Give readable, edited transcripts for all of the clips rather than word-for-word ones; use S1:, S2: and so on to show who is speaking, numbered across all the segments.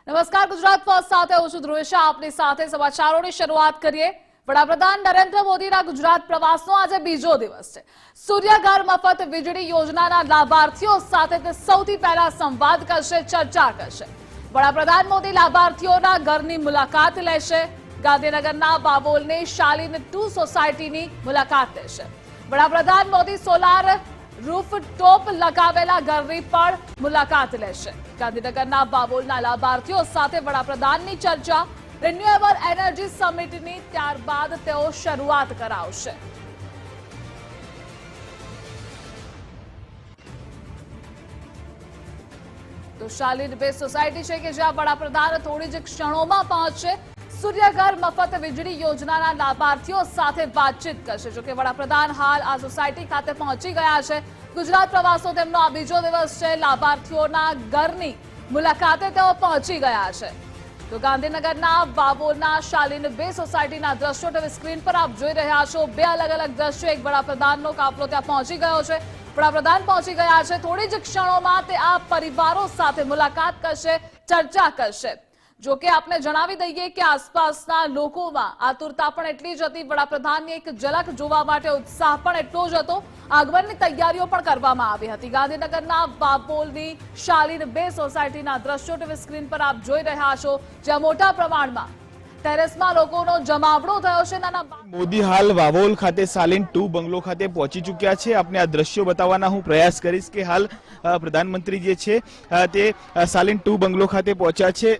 S1: નમસ્કાર, ગુજરાત ફર્સ્ટ સાથે હું છું ધ્રુવેશા. આપની સાથે સમાચારોની શરૂઆત કરીએ. વડાપ્રધાન નરેન્દ્ર મોદીના ગુજરાત પ્રવાસનો આજે બીજો દિવસ છે. સૂર્યઘર મફત વીજળી યોજનાના લાભાર્થીઓ સાથે તે સૌથી પહેલા સંવાદ કરશે, ચર્ચા કરશે. વડાપ્રધાન મોદી લાભાર્થીઓના ઘરની મુલાકાત લેશે. ગાંધીનગરના બાબોલની શાલીન 2 સોસાયટીની મુલાકાત લેશે. વડાપ્રધાન મોદી સોલાર રૂફટોપ લગાવેલા ઘરની પણ મુલાકાત લેશે. ગાંધીનગરના બાબોલના લાભાર્થીઓ સાથે વડાપ્રધાનની ચર્ચા. રિન્યુએબલ એનર્જી સમિટની ત્યારબાદ તેઓ શરૂઆત કરાવશે. તો શાલીન 2 સોસાયટી છે કે જ્યાં વડાપ્રધાન થોડી જ ક્ષણોમાં પહોંચશે. સૂર્યઘર મફત વીજળી યોજનાના લાભાર્થીઓ સાથે વાતચીત કરશે. જોકે વડાપ્રધાન હાલ આ સોસાયટી ખાતે પહોંચી ગયા છે. ગુજરાત પ્રવાસનો તેમનો આ બીજો દિવસ છે. લાભાર્થીઓના ઘરની મુલાકાતે તેઓ પહોંચી ગયા છે. તો ગાંધીનગરના બાબોલના શાલીન 2 સોસાયટીના દ્રશ્યો ટીવી સ્ક્રીન પર આપ જોઈ રહ્યા છો. 2 અલગ અલગ દ્રશ્યો. એક વડાપ્રધાનનો કાફલો ત્યાં પહોંચી ગયો છે. વડાપ્રધાન પહોંચી ગયા છે. થોડી જ ક્ષણોમાં તે આ પરિવારો સાથે મુલાકાત કરશે, ચર્ચા કરશે. જો કે આપને જણાવી દઈએ કે આસપાસના લોકોમાં આતુરતા પણ એટલી જ હતી. વડાપ્રધાનની એક ઝલક જોવા માટે ઉત્સાહ પણ એટલો જ હતો. આગમનની તૈયારીઓ પણ કરવામાં આવી હતી. ગાંધીનગરના બાબોલની શાલીન 2 સોસાયટીના દ્રશ્યો ટીવી સ્ક્રીન પર આપ જોઈ રહ્યા છો, જ્યાં મોટા પ્રમાણમાં ટેરેસમાં લોકોનો જમાવડો થયો છે.
S2: મોદી હાલ વાવોલ ખાતે શાલીન 2 બંગલો ખાતે પહોંચી ચૂક્યા છે. આપને આ દ્રશ્યો બતાવવાના હું પ્રયાસ કરીશ કે હાલ પ્રધાનમંત્રી જે છે તે શાલીન 2 બંગલો ખાતે પહોંચ્યા છે.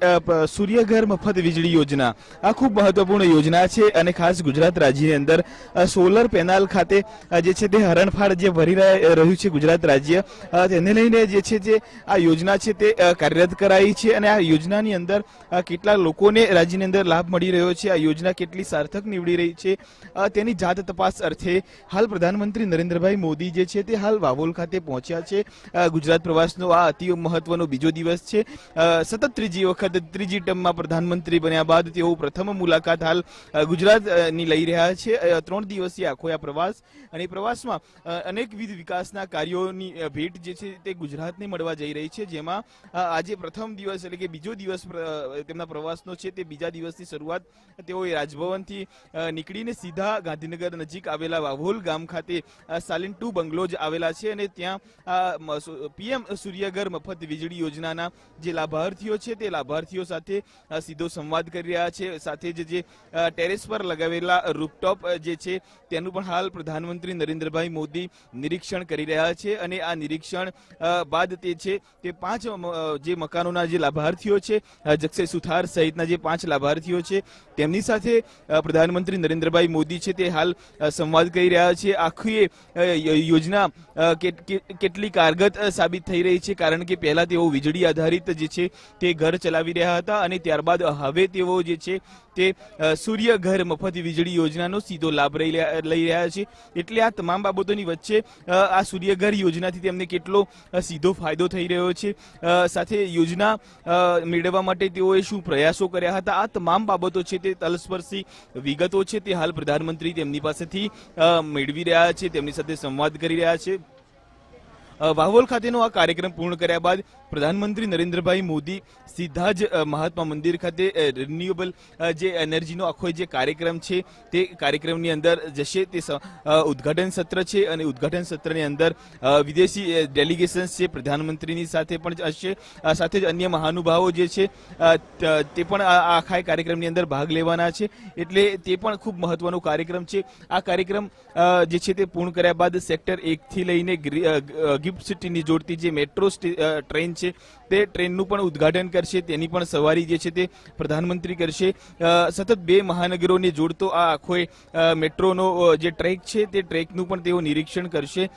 S2: સૂર્યઘર મફત વીજળી યોજના આ ખૂબ મહત્વપૂર્ણ યોજના છે અને ખાસ ગુજરાત રાજ્યની અંદર સોલર પેનલ ખાતે જે છે તે હરણફાળ જે ભરી રહ્યું છે ગુજરાત રાજ્ય, તેને લઈને જે છે જે આ યોજના છે તે કાર્યરત કરાઈ છે. અને આ યોજનાની અંદર કેટલા લોકોને રાજ્યની અંદર લાભ મળી રહ્યો છે, આ યોજના કેટલી સાર્થક નીવડી રહી છે, તેની જાત તપાસ અર્થે હાલ પ્રધાનમંત્રી નરેન્દ્રભાઈ મોદી જે છે તે હાલ વાવોલ ખાતે પહોંચ્યા છે. ગુજરાત પ્રવાસનો આ અતિ મહત્વનો બીજો દિવસ છે. સતત ત્રીજી વખત ત્રીજી ટર્મમાં પ્રધાનમંત્રી બન્યા બાદ તેઓ પ્રથમ મુલાકાત હાલ ગુજરાતની લઈ રહ્યા છે. 3 દિવસીય આખો આ પ્રવાસ અને પ્રવાસમાં અનેકવિધ વિકાસના કાર્યોની ભેટ જે છે તે ગુજરાતને મળવા જઈ રહી છે. જેમાં આજે પ્રથમ દિવસ એટલે કે બીજો દિવસ તેમના પ્રવાસનો છે તે બીજા દિવસની શરૂઆત તેઓએ રાજભવનથી નીકળીને સીધા ગાંધીનગર નજીક આવેલા વાવોલ ગામ ખાતે શાલીન 2 બંગલો જ આવેલા છે અને ત્યાં પીએમ સૂર્યઘર મફત વીજળી યોજનાના જે લાભાર્થીઓ છે તે લાભાર્થીઓ સાથે સીધો સંવાદ કરી રહ્યા છે. સાથે જ જે ટેરેસ પર લગાવેલા રૂફટોપ જે છે તેનું પણ હાલ પ્રધાનમંત્રી નરેન્દ્રભાઈ મોદી નિરીક્ષણ કરી રહ્યા છે. અને આ નિરીક્ષણ બાદ તે છે તે 5 જે મકાનોના જે લાભાર્થીઓ છે, જક્ષય સુથાર સહિતના જે 5 લાભાર્થીઓ છે તેમની સાથે પ્રધાનમંત્રી નરેન્દ્રભાઈ મોદી છે તે હાલ સંવાદ કરી રહ્યા છે. આખી યોજના કેટલી કારગત સાબિત થઈ રહી છે, કારણ કે પહેલા તેઓ વીજળી આધારિત જે છે તે ઘર ચલાવી રહ્યા હતા અને ત્યારબાદ હવે તેઓ જે છે તે સૂર્યઘર મફત વીજળી યોજનાનો સીધો લાભ લઈ રહ્યા છે. એટલે આ તમામ બાબતોની વચ્ચે આ સૂર્યઘર યોજનાથી તેમને કેટલો સીધો ફાયદો થઈ રહ્યો છે, સાથે યોજના મેળવવા માટે તેઓએ શું પ્રયાસો કર્યા હતા, આ તમામ બાબતો છે તે તલસ્પર્શી વિગતો છે તે હાલ પ્રધાનમંત્રી તેમની પાસેથી મેળવી રહ્યા છે, તેમની સાથે સંવાદ કરી રહ્યા છે. વાવોલ ખાતેનો આ કાર્યક્રમ પૂર્ણ કર્યા બાદ પ્રધાનમંત્રી નરેન્દ્રભાઈ મોદી સીધા જ મહાત્મા મંદિર ખાતે રિન્યુએબલ જે એનર્જીનો આખો જે કાર્યક્રમ છે તે કાર્યક્રમની અંદર જશે. તે ઉદ્ઘાટન સત્ર છે અને ઉદ્ઘાટન સત્રની અંદર વિદેશી ડેલિગેશન્સ છે પ્રધાનમંત્રીની સાથે પણ હશે. સાથે જ અન્ય મહાનુભાવો જે છે તે પણ આખા કાર્યક્રમની અંદર ભાગ લેવાના છે. એટલે તે પણ ખૂબ મહત્વનો કાર્યક્રમ છે. આ કાર્યક્રમ જે છે તે પૂર્ણ કર્યા બાદ સેક્ટર 1 થી લઈને ગિફ્ટ સિટીની જોડતી જે મેટ્રો ટ્રેન છે તે ટ્રેનનું પણ ઉદ્ઘાટન કરશે. તેની પણ સવારી જે છે તે પ્રધાનમંત્રી કરશે. સતત 2 મહાનગરોને જોડતો આ આખો મેટ્રોનો જે ટ્રેક છે તે ટ્રેકનું પણ તેઓ નિરીક્ષણ કરશે.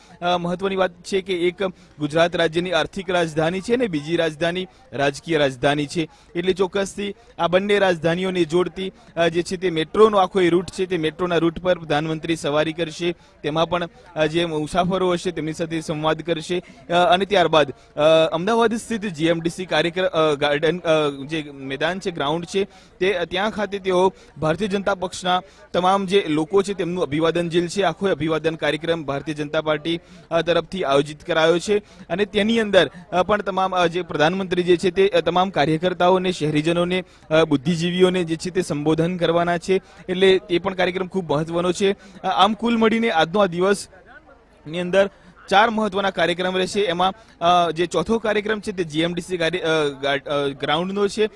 S2: મહત્વની વાત છે કે એક ગુજરાત રાજ્યની આર્થિક રાજધાની છે અને બીજી રાજધાની રાજકીય રાજધાની છે. એટલે ચોક્કસથી આ બંને રાજધાનીઓને જોડતી જે છે તે મેટ્રોનો આખો રૂટ છે તે મેટ્રોના રૂટ પર પ્રધાનમંત્રી સવારી કરશે. તેમાં પણ જે મુસાફરો હશે તેમની સાથે સંવાદ કરશે અને ત્યારબાદ અમદાવાદ અમદાવાદ સ્થિત જીએમડીસી ગાર્ડન જે મેદાન છે, ગ્રાઉન્ડ છે, તે ત્યાં ખાતે તેઓ ભારતીય જનતા પક્ષના તમામ જે લોકો છે તેમનું અભિવાદન જેલ છે, આખો અભિવાદન કાર્યક્રમ ભારતીય જનતા પાર્ટી તરફથી આયોજિત કરાયો છે અને તેની અંદર પણ તમામ જે પ્રધાનમંત્રી જે છે તે તમામ કાર્યકર્તાઓને, શહેરીજનોને, બુદ્ધિજીવીઓને જે છે તે સંબોધન કરવાના છે, એટલે તે પણ કાર્યક્રમ ખૂબ મહત્વનો છે. આમ કુલ મળીને આજનો આ દિવસની અંદર 4 મહત્વના કાર્યક્રમ રહેશે. એમાં જે ચોથો કાર્યક્રમ છે તે જીએમડીસી ગ્રાઉન્ડનો છે.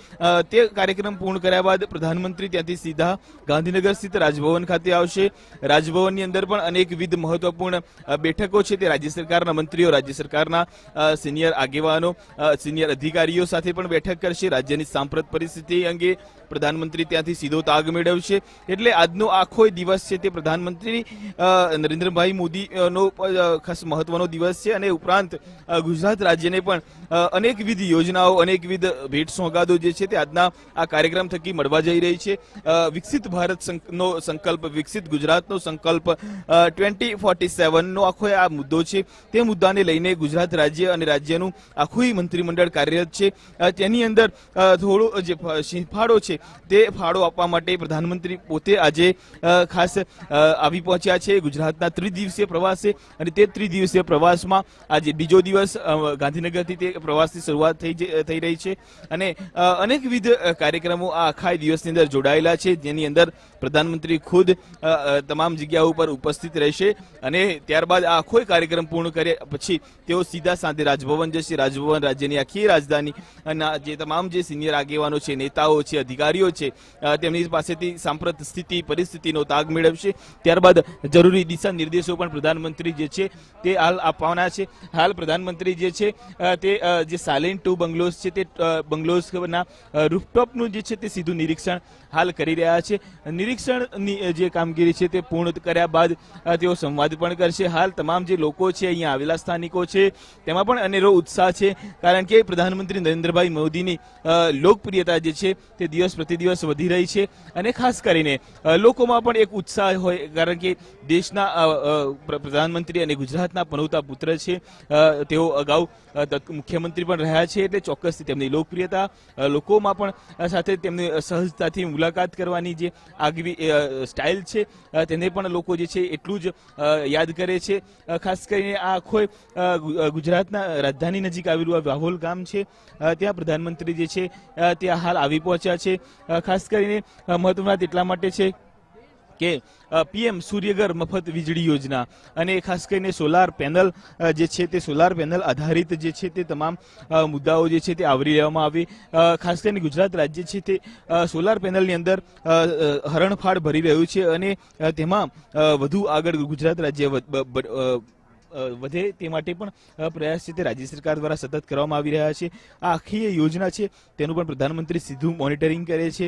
S2: તે કાર્યક્રમ પૂર્ણ કર્યા બાદ પ્રધાનમંત્રી ત્યાંથી સીધા ગાંધીનગર સ્થિત રાજભવન ખાતે આવશે. રાજભવનની અંદર પણ અનેકવિધ મહત્વપૂર્ણ બેઠકો છે તે રાજ્ય સરકારના મંત્રીઓ, રાજ્ય સરકારના સિનિયર આગેવાનો, સિનિયર અધિકારીઓ સાથે પણ બેઠક કરશે. રાજ્યની સાંપ્રત પરિસ્થિતિ અંગે પ્રધાનમંત્રી ત્યાંથી સીધો તાગ મેળવશે. એટલે આજનો આખો દિવસ છે તે પ્રધાનમંત્રી નરેન્દ્રભાઈ મોદીનો ખાસ મહત્વનો દિવસ છે અને ઉપરાંત ગુજરાત રાજ્યને પણ અનેકવિધ યોજનાઓ, અનેકવિધ ભેટ સોગાદો જે છે તે આજના આ કાર્યક્રમ થકી મળવા જઈ રહી છે. વિકસિત ભારતનો સંકલ્પ, વિકસિત ગુજરાતનો સંકલ્પ 2047નો આખો આ મુદ્દો છે. તે મુદ્દાને લઈને ગુજરાત રાજ્ય અને રાજ્યનું આખું મંત્રીમંડળ કાર્યરત છે. તેની અંદર થોડો જે ફાળો છે તે ફાળો આપવા માટે પ્રધાનમંત્રી પોતે આજે ખાસ આવી પહોંચ્યા છે ગુજરાતના ત્રિદિવસીય પ્રવાસે અને તે ત્રિદિવસીય પ્રવાસમાં આજે બીજો દિવસ ગાંધીનગરથી તે પ્રવાસની શરૂઆત થઈ રહી છે અને અનેકવિધ કાર્યક્રમો આ આખા દિવસની અંદર જોડાયેલા છે, જેની અંદર પ્રધાનમંત્રી ખુદ તમામ જગ્યાઓ ઉપર ઉપસ્થિત રહેશે અને ત્યારબાદ આ આખો કાર્યક્રમ પૂર્ણ કર્યા પછી તેઓ સીધા સાંજે રાજભવન જશે. રાજભવન રાજ્યની આખી રાજધાની અને જે તમામ જે સિનિયર આગેવાનો છે, નેતાઓ છે, અધિકારીઓ છે, તેમની પાસેથી સાંપ્રત સ્થિતિ પરિસ્થિતિનો તાગ મેળવશે. ત્યારબાદ જરૂરી દિશા નિર્દેશો પણ પ્રધાનમંત્રી જે છે તે હાલ આપવાના છે. હાલ પ્રધાનમંત્રી જે છે તે જે સાયલેન્ટ 2 બંગલોઝ છે તે બંગલોઝના રૂફટોપનું જે છે તે સીધું નિરીક્ષણ હાલ કરી રહ્યા છે. નિરીક્ષણની જે કામગીરી છે તે પૂર્ણ કર્યા બાદ તેઓ સંવાદ પણ કરશે. હાલ તમામ જે લોકો છે, અહીંયા આવેલા સ્થાનિકો છે, તેમાં પણ અનેરો ઉત્સાહ છે, કારણ કે પ્રધાનમંત્રી નરેન્દ્રભાઈ મોદીની લોકપ્રિયતા જે છે તે દિવસ પ્રતિદિવસ વધી રહી છે અને ખાસ કરીને લોકોમાં પણ એક ઉત્સાહ હોય, કારણ કે દેશના પ્રધાનમંત્રી અને ગુજરાતના પનોતા પુત્ર છે. તેઓ અગાઉ મુખ્યમંત્રી પણ રહ્યા છે, એટલે ચોક્કસથી તેમની લોકપ્રિયતા લોકોમાં પણ સાથે તેમની સહજતાથી મુલાકાત કરવાની જે આગવી સ્ટાઇલ છે તેને પણ લોકો જે છે એટલું જ યાદ કરે છે. ખાસ કરીને આ આખો ગુજરાતના રાજધાની નજીક આવેલું આ વાહોલ ગામ છે, ત્યાં પ્રધાનમંત્રી જે છે ત્યાં હાલ આવી પહોંચ્યા છે. ખાસ કરીને મહત્વના એટલા માટે છે કે પીએમ સૂર્યઘર મફત વીજળી યોજના અને ખાસ કરીને સોલાર પેનલ જે છે તે સોલાર પેનલ આધારિત જે છે તે તમામ મુદ્દાઓ જે છે તે આવરી લેવામાં આવે. ખાસ કરીને ગુજરાત રાજ્ય છે તે સોલાર પેનલની અંદર હરણફાળ ભરી રહ્યું છે અને તેમાં વધુ આગળ ગુજરાત રાજ્ય વધે તે માટે પણ પ્રયાસ છે તે રાજ્ય સરકાર દ્વારા સતત કરવામાં આવી રહ્યા છે. આ આખી યોજના છે તેનું પણ પ્રધાનમંત્રી સીધું મોનિટરિંગ કરે છે,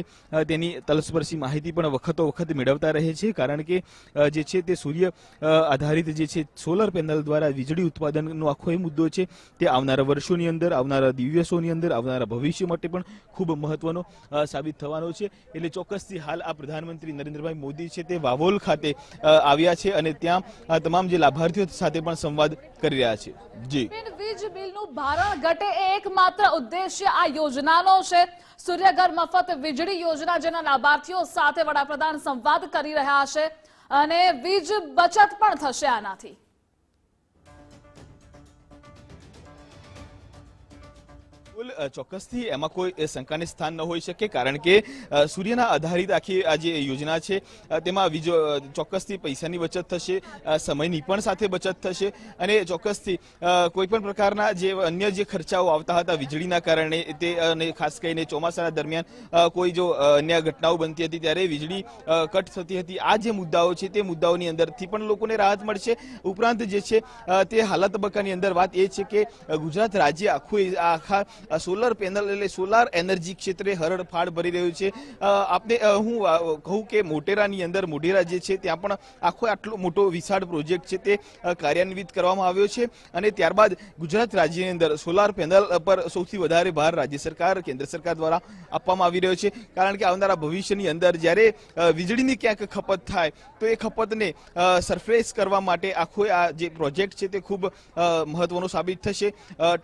S2: તેની તલસ્પર્શી માહિતી પણ વખતો વખત મેળવતા રહે છે, કારણ કે જે છે તે સૂર્ય આધારિત જે છે સોલર પેનલ દ્વારા વીજળી ઉત્પાદનનો આખો એ મુદ્દો છે તે આવનારા વર્ષોની અંદર, આવનારા દિવસોની અંદર, આવનારા ભવિષ્ય માટે પણ ખૂબ મહત્વનો સાબિત થવાનો છે. એટલે ચોક્કસથી હાલ આ પ્રધાનમંત્રી નરેન્દ્રભાઈ મોદી છે તે વાવોલ ખાતે આવ્યા છે અને ત્યાં તમામ જે લાભાર્થીઓ સાથે પણ સંવાદ કરી રહ્યા છે. જી,
S1: વીજ બિલનું ભારણ ઘટે એ એકમાત્ર ઉદ્દેશ્ય આ યોજનાનો છે. સૂર્યઘર મફત વીજળી યોજના, જેના લાભાર્થીઓ સાથે વડાપ્રધાન સંવાદ કરી રહ્યા છે અને વીજ બચત પણ થશે આનાથી.
S2: ચોક્કસથી એમાં કોઈ શંકાને સ્થાન ન હોઈ શકે, કારણ કે સૂર્યના આધારિત આખી આ જે યોજના છે તેમાં ચોક્કસથી પૈસાની બચત થશે, સમયની પણ સાથે બચત થશે અને ચોક્કસથી કોઈ પણ પ્રકારના જે અન્ય જે ખર્ચાઓ આવતા હતા વીજળીના કારણે તે, અને ખાસ કરીને ચોમાસાના દરમિયાન કોઈ જો અન્ય ઘટનાઓ બનતી હતી ત્યારે વીજળી કટ થતી હતી, આ જે મુદ્દાઓ છે તે મુદ્દાઓની અંદરથી પણ લોકોને રાહત મળશે. ઉપરાંત જે છે તે હાલત તબક્કાની અંદર વાત એ છે કે ગુજરાત રાજ્ય આખું આખા સોલર પેનલ એટલે સોલાર એનર્જી ક્ષેત્રે હરણફાળ ભરી રહ્યું છે. આપને હું કહું કે મોટેરાની અંદર મોઢેરા જે છે ત્યાં પણ આટલો મોટો વિશાળ પ્રોજેક્ટ છે તે કાર્યાન્વિત કરવામાં આવ્યો છે અને ત્યારબાદ ગુજરાત રાજ્યની અંદર સોલાર પેનલ પર સૌથી વધારે ભાર રાજ્ય સરકાર કેન્દ્ર સરકાર દ્વારા આપવામાં આવી રહ્યો છે. કારણ કે આવનારા ભવિષ્યની અંદર જ્યારે વીજળીની ક્યાંક ખપત થાય તો એ ખપતને સરફેસ કરવા માટે આખો આ જે પ્રોજેક્ટ છે તે ખૂબ મહત્વનો સાબિત થશે.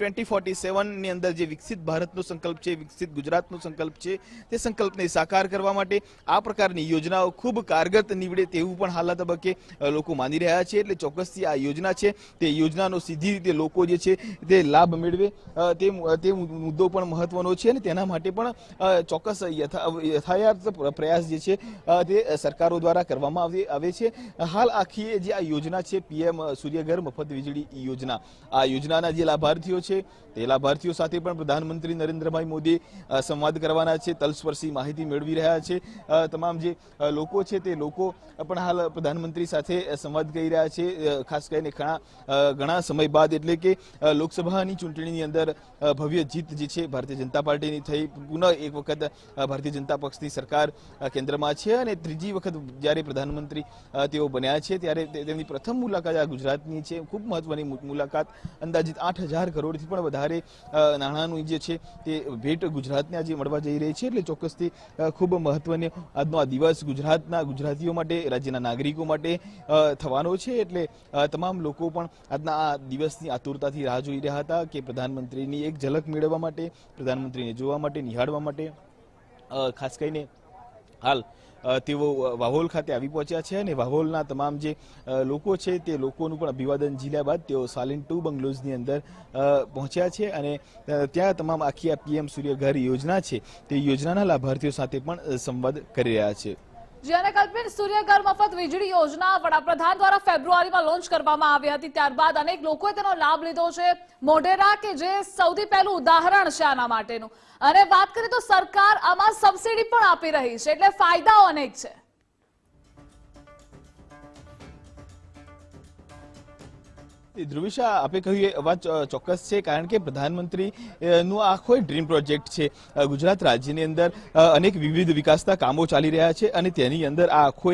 S2: 2047ની અંદર જે વિકસિત ભારતનો સંકલ્પ છે, વિકસિત ગુજરાતનો સંકલ્પ છે, તે સંકલ્પને સાકાર કરવા માટે આ પ્રકારની યોજનાઓ ખૂબ કારગર નીવડે તેવું પણ હાલના તબક્કે લોકો માની રહ્યા છે. એટલે ચોક્કસથી આ યોજના છે તે યોજનાનો સીધી રીતે લોકો જે છે તે લાભ મેળવે તે મુદ્દો પણ મહત્વનો છે અને તેના માટે પણ ચોક્કસ યથાર્થ પ્રયાસ જે છે તે સરકારો દ્વારા કરવામાં આવે છે. હાલ આખી જે આ યોજના છે પીએમ સૂર્યઘર મફત વીજળી યોજના, આ યોજનાના જે લાભાર્થીઓ છે તે લાભાર્થીઓ સાથે પણ પ્રધાનમંત્રી નરેન્દ્રભાઈ મોદી સંવાદ કરવાના છે, તલસ્પર્શી માહિતી મેળવી રહ્યા છે. તમામ જે લોકો છે તે લોકો પણ હાલ પ્રધાનમંત્રી સાથે સંવાદ કરી રહ્યા છે. ખાસ કરીને ઘણા સમય બાદ એટલે કે લોકસભાની ચૂંટણીની અંદર ભવ્ય જીત જે છે ભારતીય જનતા પાર્ટીની થઈ, પુનઃ એક વખત ભારતીય જનતા પક્ષની સરકાર કેન્દ્રમાં છે અને ત્રીજી વખત જ્યારે પ્રધાનમંત્રી તેઓ બન્યા છે ત્યારે તેમની પ્રથમ મુલાકાત આ ગુજરાતની છે. ખૂબ મહત્વની મુલાકાત. અંદાજિત 8,000 કરોડથી પણ વધારે નાણાંનું જે છે તે ભેટ ગુજરાતને આજે મળવા જઈ રહી છે. એટલે ચોક્કસથી ખૂબ મહત્વનો આજનો આ દિવસ ગુજરાતના ગુજરાતીઓ માટે, રાજ્યના નાગરિકો માટે થવાનો છે. એટલે તમામ લોકો પણ આજના આ દિવસની આતુરતાથી રાહ જોઈ રહ્યા હતા કે પ્રધાનમંત્રીની એક ઝલક મેળવવા માટે, પ્રધાનમંત્રીને જોવા માટે, નિહાળવા માટે. ખાસ કરીને હાલ તેઓ વાહોલ ખાતે આવી પહોંચ્યા છે અને વાહોલના તમામ જે લોકો છે તે લોકોનું પણ અભિવાદન ઝીલ્યા બાદ તેઓ સાલિન 2 બંગલોઝની અંદર પહોંચ્યા છે અને ત્યાં તમામ આખી આ પીએમ સૂર્યઘર યોજના છે તે યોજનાના લાભાર્થીઓ સાથે પણ સંવાદ કરી રહ્યા છે.
S1: જ્યારે કલ્પિત સૂર્યઘર મફત વીજળી યોજના વડાપ્રધાન દ્વારા ફેબ્રુઆરીમાં લોન્ચ કરવામાં આવી હતી, ત્યારબાદ અનેક લોકોએ તેનો લાભ લીધો છે. મોઢેરા કે જે સૌથી પહેલું ઉદાહરણ છે આના માટેનું, અને વાત કરીએ તો સરકાર આમાં સબસિડી પણ આપી રહી છે, એટલે ફાયદાઓ અનેક છે.
S2: ધ્રુવિશા, આપે કહ્યું એ વાત ચોક્કસ છે. કારણ કે પ્રધાનમંત્રી નું આખો ડ્રીમ પ્રોજેક્ટ છે. ગુજરાત રાજ્યની અંદર અનેક વિવિધ વિકાસના કામો ચાલી રહ્યા છે અને તેની અંદર આ આખો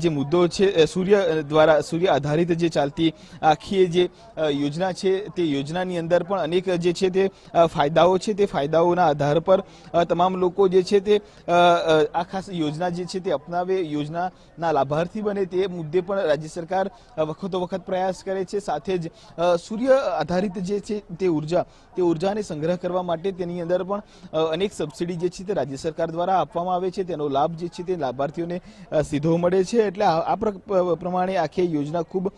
S2: જે મુદ્દો છે સૂર્ય આધારિત જે ચાલતી આખી જે યોજના છે તે યોજનાની અંદર પણ અનેક જે છે તે ફાયદાઓ છે. તે ફાયદાઓના આધાર પર તમામ લોકો જે છે તે આ ખાસ યોજના જે છે તે અપનાવે, યોજનાના લાભાર્થી બને, તે મુદ્દે પણ રાજ્ય સરકાર વખતો વખત પ્રયાસ કરે છે. સાથે જ સૂર્ય આધારિત જે છે તે ઉર્જાને સંગ્રહ કરવા માટે તેની અંદર પણ અનેક સબસિડી જે છે તે રાજ્ય સરકાર દ્વારા આપવામાં આવે છે. તેનો લાભ જે છે તે લાભાર્થીઓને સીધો મળે છે. એટલે આ પ્રમાણે આખી યોજના ખૂબ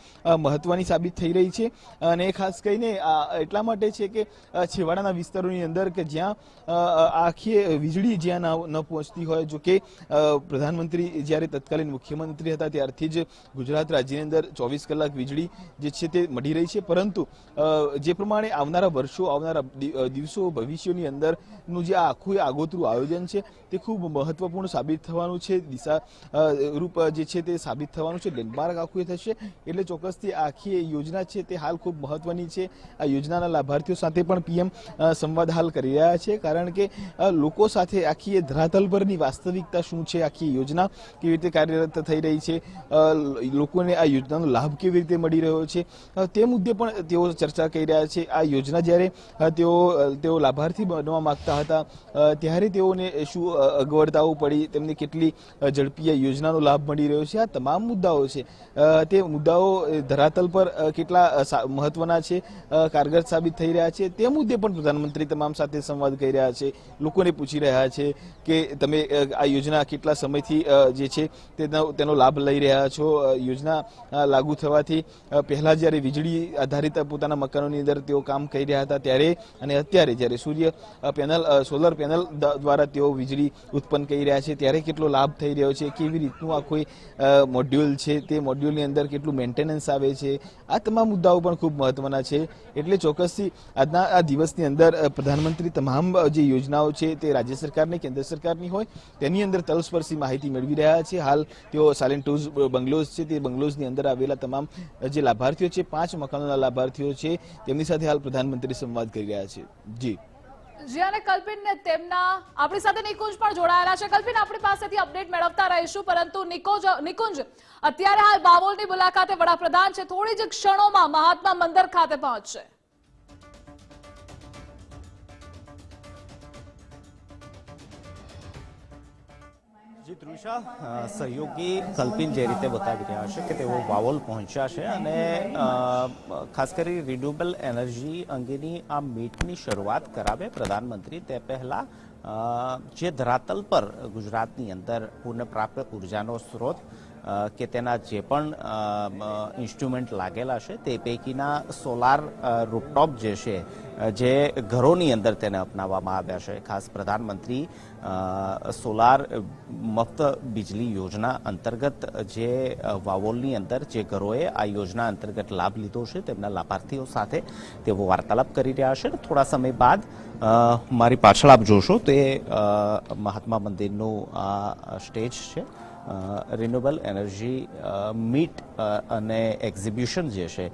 S2: મહત્વની સાબિત થઈ રહી છે અને ખાસ કરીને એટલા માટે છે કે છેવાડાના વિસ્તારોની અંદર કે જ્યાં આખી વીજળી જ્યાં ન પહોંચતી હોય. જો કે પ્રધાનમંત્રી જ્યારે તત્કાલીન મુખ્યમંત્રી હતા ત્યારથી જ ગુજરાત રાજ્યની અંદર 24 કલાક વીજળી જે છે તે મળી રહી છે. પરંતુ જે પ્રમાણે આવનારા વર્ષો, આવનારા દિવસો, ભવિષ્યની અંદરનું જે આખું આગોતરું આયોજન છે તે ખૂબ મહત્વપૂર્ણ સાબિત થવાનું છે. દિશા રૂપ જે છે તે સાબિત થવાનું છે. લેન્ડમાર્ક આખું થશે. એટલે ચોક્કસથી આખી યોજના છે તે હાલ ખૂબ મહત્વની છે. આ યોજનાના લાભાર્થીઓ સાથે પણ પીએમ સંવાદ હાલ કરી રહ્યા છે. કારણ કે લોકો સાથે આખી ધરાતલ પરની વાસ્તવિકતા શું છે, આખી યોજના કેવી રીતે કાર્યરત થઈ રહી છે, લોકોને આ યોજનાનો લાભ કેવી રીતે મળી રહ્યો છે, તે મુદ્દે પણ તેઓ ચર્ચા કરી રહ્યા છે. આ યોજના જ્યારે તેઓ લાભાર્થી બનવા માંગતા હતા ત્યારે તેઓને શું અગવડતાઓ પડી, તેમને કેટલી ઝડપી યોજનાનો લાભ મળી રહ્યો છે, આ તમામ મુદ્દાઓ છે તે મુદ્દાઓ ધરાતલ પર કેટલા મહત્વના છે, કારગર સાબિત થઈ રહ્યા છે, તે મુદ્દે પણ પ્રધાનમંત્રી તમામ સાથે સંવાદ કરી રહ્યા છે. લોકોને પૂછી રહ્યા છે કે તમે આ યોજના કેટલા સમયથી જે છે તેનો લાભ લઈ રહ્યા છો. યોજના લાગુ થવાથી પહેલા જ્યારે વીજળી આધારિત પોતાના મકાનોની અંદર તેઓ કામ કરી રહ્યા હતા ત્યારે અને અત્યારે જ્યારે સોલર પેનલ દ્વારા તેઓ વીજળી ઉત્પન્ન કરી રહ્યા છે ત્યારે કેટલો લાભ થઈ રહ્યો છે, કેવી રીતનું આ કોઈ મોડ્યુલ છે, તે મોડ્યુલની અંદર કેટલું મેન્ટેનન્સ આવે છે, આ તમામ મુદ્દાઓ પણ ખૂબ મહત્વના છે. એટલે ચોક્કસથી આજના આ દિવસની અંદર પ્રધાનમંત્રી તમામ જે યોજનાઓ છે તે રાજ્ય સરકારની, કેન્દ્ર સરકારની હોય તેની અંદર તલસ્પર્શી માહિતી મેળવી રહ્યા છે. હાલ તેઓ સાયલેન્ટ 2 બંગલોઝ છે તે બંગલોઝની અંદર આવેલા તમામ જે લાભાર્થીઓ છે, 5 મકાનોના લાભાર્થીઓ છે, તેમની સાથે હાલ પ્રધાનમંત્રી સંવાદ કરી રહ્યા છે. જી
S1: જી અને કલ્પિન તેમના આપણી સાથે નિકુંજ પણ જોડાયેલા છે. કલ્પિન, આપણી પાસેથી અપડેટ મેળવતા રહીશું, પરંતુ નિકુંજ અત્યારે હાલ બાવોલની મુલાકાતે વડાપ્રધાન છે, થોડી જ ક્ષણોમાં મહાત્મા મંદિર ખાતે પહોંચશે.
S3: જી તૃષા, સહયોગી કલ્પિન જે રીતે બતાવી રહ્યા છે કે તેઓ વાવોલ પહોંચ્યા છે અને ખાસ કરી રિન્યુએબલ એનર્જી અંગેની આ મીટની શરૂઆત કરાવે પ્રધાનમંત્રી તે પહેલા જે ધરાતલ પર ગુજરાતની અંદર પુનઃપ્રાપ્ત ઉર્જાનો સ્ત્રોત કે તેના જે પણ ઇન્સ્ટ્રુમેન્ટ લાગેલા છે તે પૈકીના સોલાર રૂફટોપ જે છે જે ઘરોની અંદર તેને અપનાવવામાં આવ્યા છે. ખાસ પ્રધાનમંત્રી સોલાર મફત બિજલી યોજના અંતર્ગત જે વાવોલની અંદર જે ઘરોએ આ યોજના અંતર્ગત લાભ લીધો છે તેમના લાભાર્થીઓ સાથે તેઓ વાર્તાલાપ કરી રહ્યા છે. થોડા સમય બાદ મારી પાછળ આપ જોશો તે મહાત્મા મંદિરનું આ સ્ટેજ છે. રિન્યુએબલ એનર્જી મીટ અને એક્ઝિબિશન જે છે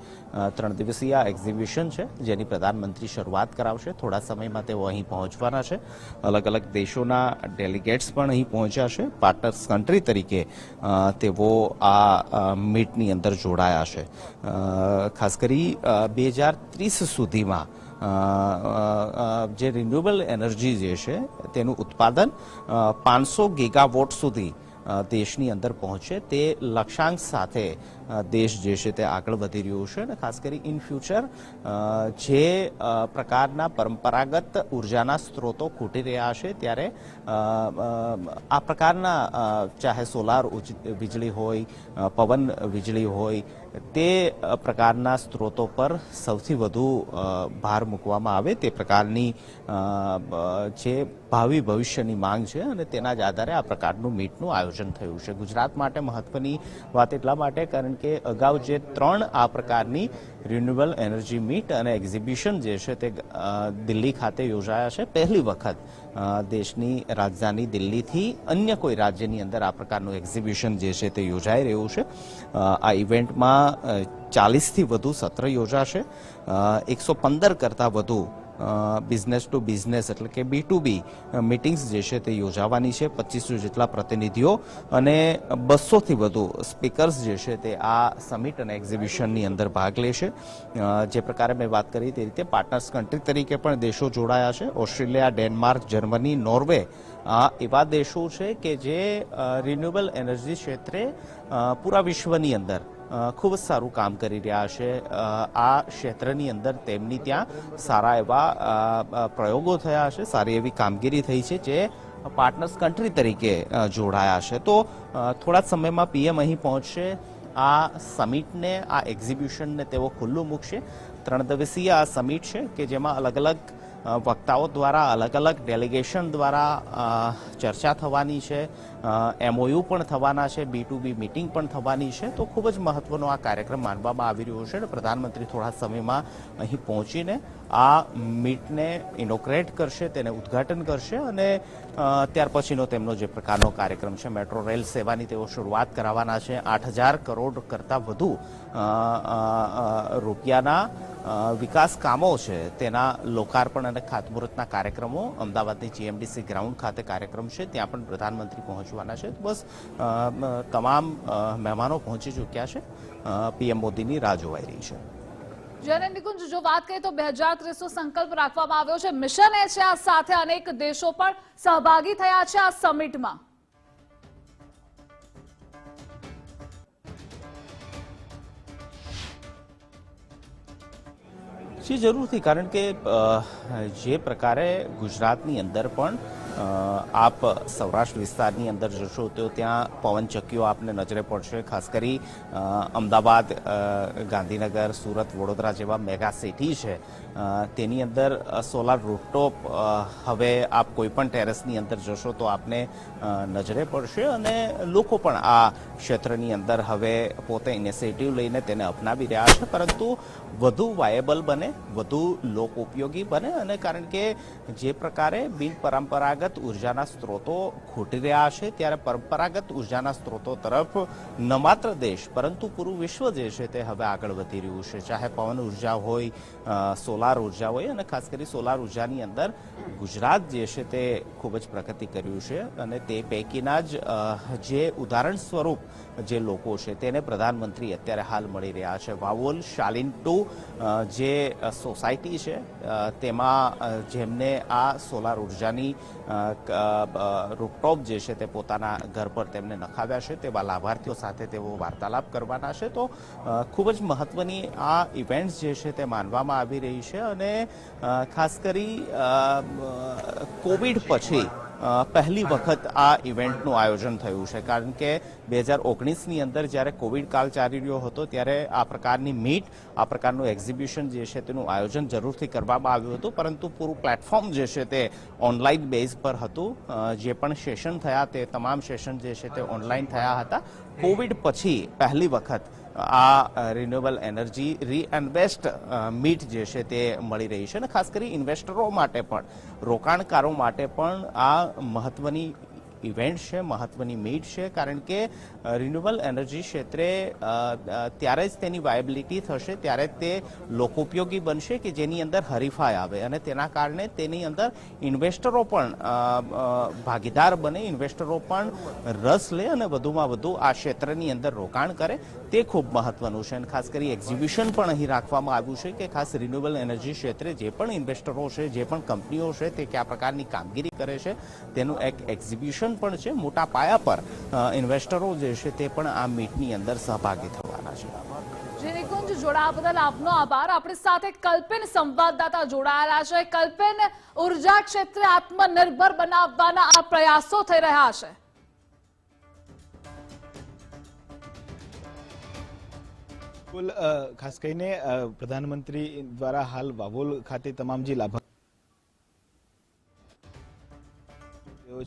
S3: 3 દિવસીય એક્ઝિબિશન છે જેની પ્રધાનમંત્રી શરૂઆત કરાવશે. થોડા સમયમાં તેઓ અહીં પહોંચવાના છે. અલગ અલગ દેશોના ડેલિગેટ્સ પણ અહીં પહોંચ્યા છે. પાર્ટનર્સ કન્ટ્રી તરીકે તેઓ આ મીટની અંદર જોડાયા છે. ખાસ કરી 2030 સુધીમાં જે રિન્યુએબલ એનર્જી જે છે તેનું ઉત્પાદન 500 ગીગાવોટ સુધી દેશની અંદર પહોંચે તે લક્ષ્યાંક સાથે દેશ જે છે તે આગળ વધી રહ્યું છે. અને ખાસ કરી ઇન ફ્યુચર જે પ્રકારના પરંપરાગત ઉર્જાના સ્ત્રોતો ખૂટી રહ્યા છે ત્યારે આ પ્રકારના ચાહે સોલાર વીજળી હોય, પવન વીજળી હોય, તે પ્રકારના સ્ત્રોતો પર સૌથી વધુ ભાર મૂકવામાં આવે તે પ્રકારની જે ભાવિ ભવિષ્યની માંગ છે અને તેના જ આધારે આ પ્રકારનું મીટનું આયોજન થયું છે. ગુજરાત માટે મહત્વની વાત એટલા માટે કારણ કે અગાઉ જે 3 આ પ્રકારની રિન્યુએબલ એનર્જી મીટ અને એક્ઝિબિશન જે છે તે દિલ્હી ખાતે યોજાયા છે. પહેલી વખત દેશની રાજધાની દિલ્હીથી અન્ય કોઈ રાજ્યની અંદર આ પ્રકારનું એક્ઝિબિશન જે છે તે યોજાઈ રહ્યું છે. આ ઇવેન્ટમાં 40થી વધુ સત્ર યોજાશે. 115 કરતાં વધુ બિઝનેસ ટુ બિઝનેસ એટલે કે B2B મીટિંગ્સ જે છે તે યોજાવાની છે. 2500 જેટલા પ્રતિનિધિઓ અને 200થી વધુ સ્પીકર્સ જે છે તે આ સમિટ અને એક્ઝિબિશનની અંદર ભાગ લેશે. જે પ્રકારે મેં વાત કરી તે રીતે પાર્ટનર્સ કન્ટ્રી તરીકે પણ દેશો જોડાયા છે. ઓસ્ટ્રેલિયા, ડેનમાર્ક, જર્મની, નોર્વે એવા દેશો છે કે જે રિન્યુએબલ એનર્જી ક્ષેત્રે પૂરા વિશ્વની અંદર ખૂબ જ સારું કામ કરી રહ્યા છે. આ ક્ષેત્રની અંદર તેમની ત્યાં સારા એવા પ્રયોગો થયા છે, સારી એવી કામગીરી થઈ છે જે પાર્ટનર્સ કન્ટ્રી તરીકે જોડાયા છે. તો થોડા જ સમયમાં PM અહીં પહોંચશે. આ સમિટને, આ એક્ઝિબિશનને તેઓ ખુલ્લું મૂકશે. 3 દિવસીય આ સમિટ છે કે જેમાં અલગ અલગ વક્તાઓ દ્વારા, અલગ અલગ ડેલિગેશન દ્વારા ચર્ચા થવાની છે. MOU પણ થવાના છે, B2B મીટિંગ પણ થવાની છે. તો ખૂબ જ મહત્વનો આ કાર્યક્રમ માનવામાં આવી રહ્યો છે. પ્રધાનમંત્રી થોડા સમયમાં અહીં પહોંચીને આ મીટને ઇનોગ્રેટ કરશે, તેને ઉદ્ઘાટન કરશે અને ત્યાર પછીનો તેમનો જે પ્રકારનો કાર્યક્રમ છે, મેટ્રો રેલ સેવાની તેઓ શરૂઆત કરાવવાના છે. 8,000 કરોડ કરતાં વધુ રૂપિયાના વિકાસ કામો છે તેના લોકાર્પણ અને ખાતમુહૂર્તના કાર્યક્રમો અમદાવાદની GMDC ગ્રાઉન્ડ ખાતે કાર્યક્રમ છે, ત્યાં પણ પ્રધાનમંત્રી પહોંચવાના છે. બસ તમામ મહેમાનો પહોંચી ચૂક્યા છે. PM મોદીની રાહ જોવાઈ રહી છે.
S1: જ્યારે નિકુંજ, જો વાત કરીએ તો 2030 સંકલ્પ રાખવામાં આવ્યો છે. મિશન એ છે આ સાથે અનેક દેશો પણ સહભાગી થયા છે આ સમિટમાં.
S3: જી જરૂરથી, કારણ કે જે પ્રકારે ગુજરાતની અંદર પણ આપ સૌરાષ્ટ્ર વિસ્તારની અંદર જશો તો ત્યાં પવનચક્કીઓ આપને નજરે પડશે. ખાસ કરી અમદાવાદ, ગાંધીનગર, સુરત, વડોદરા જેવા મેગા સિટી છે તેની અંદર સોલાર રૂફટોપ હવે આપ કોઈ પણ ટેરેસની અંદર જશો તો આપને નજરે પડશે અને લોકો પણ આ ક્ષેત્રની અંદર હવે પોતે ઇનિશિયેટિવ લઈને તેને અપનાવી રહ્યા છે. પરંતુ વધુ વાયેબલ બને, વધુ લોક ઉપયોગી બને અને કારણ કે જે પ્રકારે બિન પરંપરાગત પરંપરાગત ઉર્જાના સ્ત્રોતો ખૂટી રહ્યા છે, ત્યારે પરંપરાગત ઉર્જાના સ્ત્રોતો તરફ ન માત્ર દેશ પરંતુ પૂરું વિશ્વ જે છે તે હવે આગળ વધી રહ્યું છે. ચાહે પવન ઉર્જા હોય, સોલાર ઉર્જા હોય, અને ખાસ કરી સોલાર ઉર્જાની અંદર ગુજરાત જે છે તે ખૂબ જ પ્રગતિ કર્યું છે. અને તે પૈકીના જ જે ઉદાહરણ સ્વરૂપ જે લોકો છે તેને પ્રધાનમંત્રી અત્યારે હાલ મળી રહ્યા છે. વાવોલ શાલિન 2 જે સોસાયટી છે તેમાં જેમને આ સોલાર ઉર્જાની રૂફટોપ જે છે તે પોતાના ઘર પર તેમને નખાવ્યા છે તેવા લાભાર્થીઓ સાથે તેઓ વાર્તાલાપ કરવાના છે. તો ખૂબ જ મહત્વની આ ઇવેન્ટ્સ જે છે તે માનવામાં આવી રહી છે. અને ખાસ કરી કોવિડ પછી પહેલી વખત આ ઇવેન્ટનું આયોજન થયું છે, કારણ કે 2019ની અંદર જ્યારે કોવિડ કાળ ચાલી રહ્યો હતો ત્યારે આ પ્રકારની મીટ, આ પ્રકારનું એક્ઝિબિશન જે છે તેનું આયોજન જરૂરથી કરવામાં આવ્યું હતું, પરંતુ પૂરું પ્લેટફોર્મ જે છે તે ઓનલાઈન બેઝ પર હતું. જે પણ સેશન થયા તે તમામ સેશન જે છે તે ઓનલાઈન થયા હતા. કોવિડ પછી પહેલી વખત આ રિન્યુએબલ એનર્જી રીઇન્વેસ્ટ મીટ જે છે તે મળી રહી છે. અને ખાસ કરી ઇન્વેસ્ટરો માટે પણ, રોકાણકારો માટે પણ આ મહત્વની ઇવેન્ટ છે, મહત્વની મીટ છે, કારણ કે રિન્યુએબલ એનર્જી ક્ષેત્રે ત્યારે જ તેની વાયબિલિટી થશે, ત્યારે તે લોકોપયોગી બનશે કે જેની અંદર હરીફાઈ આવે, અને તેના કારણે તેની અંદર ઇન્વેસ્ટરો પણ ભાગીદાર બને, ઇન્વેસ્ટરો પણ રસ લે અને વધુમાં વધુ આ ક્ષેત્રની અંદર રોકાણ કરે. તે ખૂબ મહત્વનું છે. અને ખાસ કરી એક્ઝિબિશન પણ અહીં રાખવામાં આવ્યું છે કે ખાસ રિન્યુએબલ એનર્જી ક્ષેત્રે જે પણ ઇન્વેસ્ટરો છે, જે પણ કંપનીઓ છે, તે કયા પ્રકારની કામગીરી કરે છે તેનું એક એક્ઝિબિશન પણ છે. મોટા પાયા પર ઇન્વેસ્ટરો જે છે તે પણ આ મીટની અંદર સહભાગી થવાના છે.
S1: જે નિકુંજ, જોડાવા બદલ આપનો આભાર. આપણી સાથે કલ્પિન સંવાદદાતા જોડાયેલા છે. કલ્પિન, ઉર્જા ક્ષેત્રે આત્મનિર્ભર બનાવવાના આ પ્રયાસો થઈ રહ્યા છે.
S2: ખાસ કરીને પ્રધાનમંત્રી દ્વારા હાલ વાવોલ ખાતે તમામ જે લાભાર્થીઓ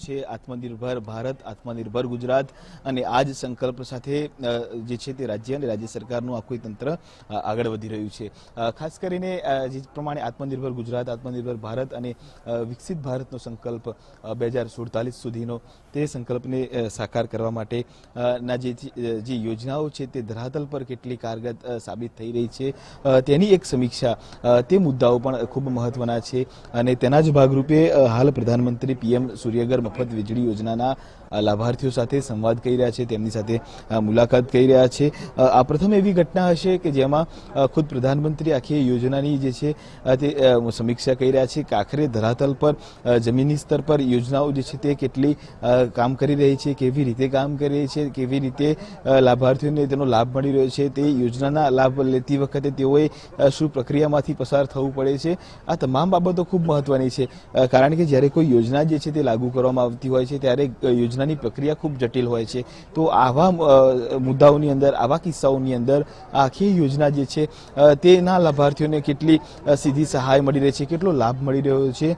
S2: છે, આત્મનિર્ભર ભારત, આત્મનિર્ભર ગુજરાત, અને આ જ સંકલ્પ સાથે જે છે તે રાજ્ય અને રાજ્ય સરકારનું આખું તંત્ર આગળ વધી રહ્યું છે. ખાસ કરીને જે પ્રમાણે આત્મનિર્ભર ગુજરાત, આત્મનિર્ભર ભારત અને વિકસિત ભારતનો સંકલ્પ 2047 સુધીનો, તે સંકલ્પને સાકાર કરવા માટે ના જે યોજનાઓ છે તે ધરાતલ પર કેટલી કારગર સાબિત થઈ રહી છે તેની એક સમીક્ષા, તે મુદ્દાઓ પણ ખૂબ મહત્વના છે. અને તેના જ ભાગરૂપે હાલ પ્રધાનમંત્રી PM સૂર્યઘર મફત વીજળી યોજનાના લાભાર્થીઓ સાથે સંવાદ કરી રહ્યા છે, તેમની સાથે મુલાકાત કરી રહ્યા છે. આ પ્રથમ એવી ઘટના હશે કે જેમાં ખુદ પ્રધાનમંત્રી આખી યોજનાની જે છે તે સમીક્ષા કરી રહ્યા છે કે આખરે ધરાતલ પર, જમીની સ્તર પર યોજનાઓ જે છે તે કેટલી કામ કરી રહી છે, કેવી રીતે કામ કરી રહી છે, કેવી રીતે લાભાર્થીઓને તેનો લાભ મળી રહ્યો છે, તે યોજનાના લાભ લેતી વખતે તેઓએ શું પ્રક્રિયામાંથી પસાર થવું પડે છે. આ તમામ બાબતો ખૂબ મહત્વની છે, કારણ કે જ્યારે કોઈ યોજના જે છે તે લાગુ કરવામાં આવતી હોય છે ત્યારે યોજનાની પ્રક્રિયા ખૂબ જટિલ હોય છે. તો આવા મુદ્દાઓની અંદર, આવા કિસ્સાઓની અંદર આખી યોજના જે છે તેના લાભાર્થીઓને કેટલી સીધી સહાય મળી રહી છે, કેટલો લાભ મળી રહ્યો છે,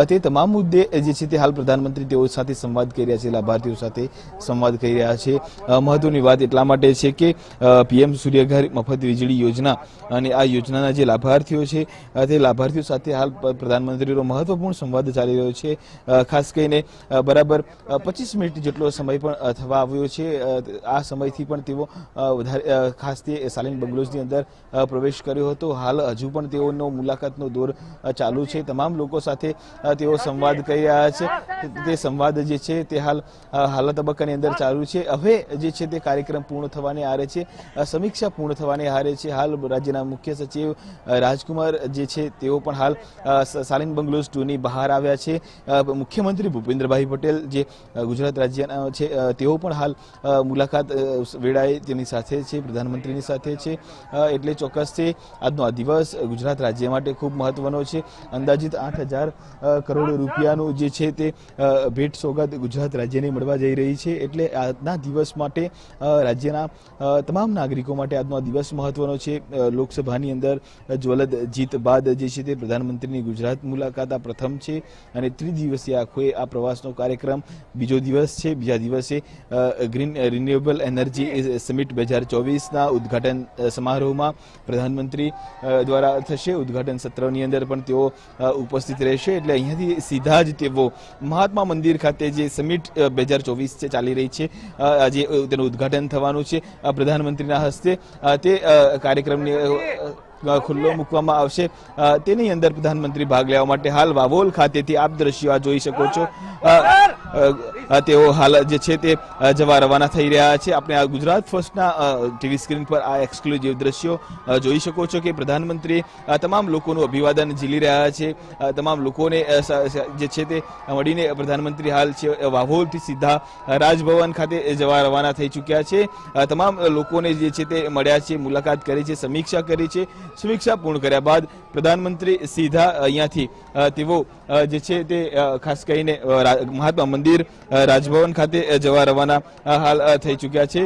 S2: તે તમામ મુદ્દે જે છે તે હાલ પ્રધાનમંત્રી તેઓ સાથે સંવાદ કરી રહ્યા છે, લાભાર્થીઓ સાથે સંવાદ કરી રહ્યા છે. મહત્વની વાત એટલા માટે છે કે PM સૂર્યઘર મફત વીજળી યોજના અને આ યોજનાના જે લાભાર્થીઓ છે તે લાભાર્થીઓ સાથે હાલ પ્રધાનમંત્રીનો મહત્વપૂર્ણ સંવાદ ચાલી રહ્યો છે. ખાસ કરીને બરાબર 25 મિનિટ જેટલો સમય પણ થવા આવ્યો છે. આ સમયથી પણ તેઓ વધારે ખાસ તે સાલિન બંગલોઝની અંદર પ્રવેશ કર્યો હતો. હાલ હજુ પણ તેઓનો મુલાકાતનો દોર ચાલુ છે. તમામ લોકો સાથે તેઓ સંવાદ કરી રહ્યા છે. તે સંવાદ જે છે તે હાલ તબક્કાની અંદર ચાલુ છે. હવે જે છે તે કાર્યક્રમ પૂર્ણ થવાને આરે છે, સમીક્ષા પૂર્ણ થવાને આરે છે. હાલ રાજ્યના મુખ્ય સચિવ રાજકુમાર જે છે તેઓ પણ હાલ સાલિન બંગલોઝ 2ની બહાર આવ્યા છે. મુખ્યમંત્રી ભૂપેન્દ્રભાઈ પટેલ જે ગુજરાત રાજ્યના છે તેઓ પણ હાલ મુલાકાત વેળાએ તેમની સાથે છે, પ્રધાનમંત્રીની સાથે છે. એટલે ચોક્કસથી આજનો આ દિવસ ગુજરાત રાજ્ય માટે ખૂબ મહત્વનો છે. અંદાજિત 8,000 કરોડ રૂપિયાનું જે છે તે ભેટ સોગાદ ગુજરાત રાજ્યને મળવા જઈ રહી છે. એટલે આજના દિવસ માટે રાજ્યના તમામ નાગરિકો માટે આજનો આ દિવસ મહત્વનો છે. લોકસભાની અંદર જ્વલદ જીત બાદ જે છે તે પ્રધાનમંત્રીની ગુજરાત મુલાકાત આ પ્રથમ છે અને ત્રિદિવસીય આખો આ પ્રવાસ ઉપવાસનો કાર્યક્રમ બીજો દિવસ છે. બીજા દિવસે ગ્રીન રિન્યુએબલ એનર્જી સમિટ 2024ના ઉદ્ઘાટન સમારોહમાં પ્રધાનમંત્રી દ્વારા થશે. ઉદ્ઘાટન સત્રની અંદર પણ તેઓ ઉપસ્થિત રહેશે. એટલે અહીંયાથી સીધા જ તેઓ મહાત્મા મંદિર ખાતે જે સમિટ 2024 છે ચાલી રહી છે, આજે તેનું ઉદ્ઘાટન થવાનું છે પ્રધાનમંત્રીના હસ્તે. તે કાર્યક્રમની ખુલ્લો મૂકવામાં આવશે. તેની અંદર પ્રધાનમંત્રી ભાગ લેવા માટે હાલ વાવોલ ખાતેથી આપ દ્રશ્યો આ જોઈ શકો છો. તેઓ હાલ જે છે તે જવા રવાના થઈ રહ્યા છે. આપણે આ ગુજરાત ફર્સ્ટના ટીવી સ્ક્રીન પર આ એક્સક્લુઝિવ દ્રશ્યો જોઈ શકો છો કે પ્રધાનમંત્રી તમામ લોકોનું અભિવાદન ઝીલી રહ્યા છે. તમામ લોકોને જે છે તે મળીને પ્રધાનમંત્રી હાલ છે વાવોલથી સીધા રાજભવન ખાતે જવા રવાના થઈ ચૂક્યા છે. તમામ લોકોને જે છે તે મળ્યા છે, મુલાકાત કરી છે, સમીક્ષા કરી છે. સમીક્ષા પૂર્ણ કર્યા બાદ પ્રધાનમંત્રી સીધા અહીંયાથી તેઓ જે છે તે ખાસ કરીને મહાત્મા મંદિર રાજભવન ખાતે જવા રવાના હાલ થઈ ચૂક્યા છે.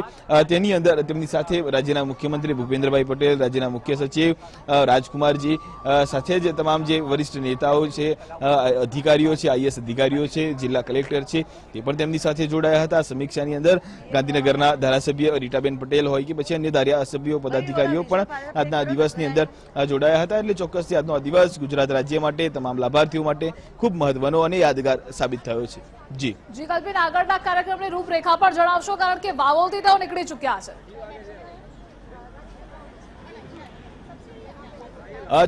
S2: તેની અંદર તેમની સાથે રાજ્યના મુખ્યમંત્રી ભૂપેન્દ્રભાઈ પટેલ, રાજ્યના મુખ્ય સચિવ રાજકુમારજી સાથે જ તમામ જે વરિષ્ઠ નેતાઓ છે, અધિકારીઓ છે, IAS અધિકારીઓ છે, જિલ્લા કલેક્ટર છે, તે પણ તેમની સાથે જોડાયા હતા. સમીક્ષાની અંદર ગાંધીનગરના ધારાસભ્ય રીટાબેન પટેલ હોય કે પછી અન્ય ધારાસભ્યો, પદાધિકારીઓ પણ આજના દિવસની અંદર જોડાયા હતા. એટલે ચોક્કસથી આજનો આ દિવસ ગુજરાત રાજ્ય માટે, તમામ લાભાર્થીઓ માટે ખૂબ મહત્વનો અને યાદગાર સાબિત થયો છે. જી
S1: કલ્પિન, આગળના કાર્યક્રમની રૂપરેખા પણ જણાવશો, કારણ કે વાવોલથી તેઓ નીકળી ચૂક્યા છે.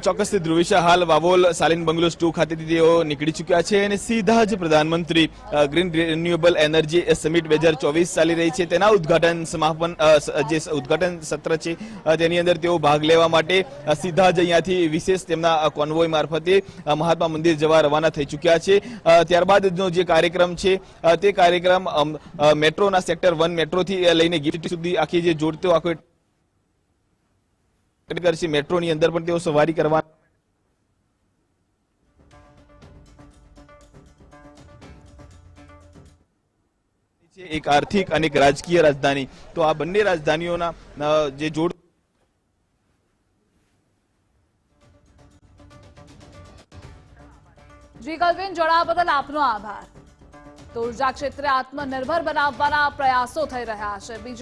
S2: ચોક્કસથી ધ્રુવિશા, હાલ વાવોલ સાલિન બંગલોઝ 2 ખાતેથી તેઓ નીકળી ચૂક્યા છે અને સીધા જ પ્રધાનમંત્રી ગ્રીન રિન્યુએબલ એનર્જી સમિટ 2024 ચાલી રહી છે તેના ઉદ્ઘાટન સમાપન જે ઉદ્ઘાટન સત્ર છે તેની અંદર તેઓ ભાગ લેવા માટે સીધા જ અહીંયાથી વિશેષ તેમના કોન્વોય મારફતે મહાત્મા મંદિર જવા રવાના થઈ ચૂક્યા છે. ત્યારબાદનો જે કાર્યક્રમ છે તે કાર્યક્રમ મેટ્રોના સેક્ટર 1 મેટ્રોથી લઈને ગિફ્ટ સુધી આખી જે જોડતો આખો કરશે. મેટ્રોની અંદર પણ તેઓ સવારી કરવા એક આર્થિક અને એક રાજકીય રાજધાની, તો આ બંને રાજધાનીઓના જે જોડ
S1: કલ્પિન, જોડાવા બદલ આપનો આભાર. તો ઉર્જા ક્ષેત્રે આત્મનિર્ભર બનાવવાના પ્રયાસો થઈ રહ્યા છે. બીજા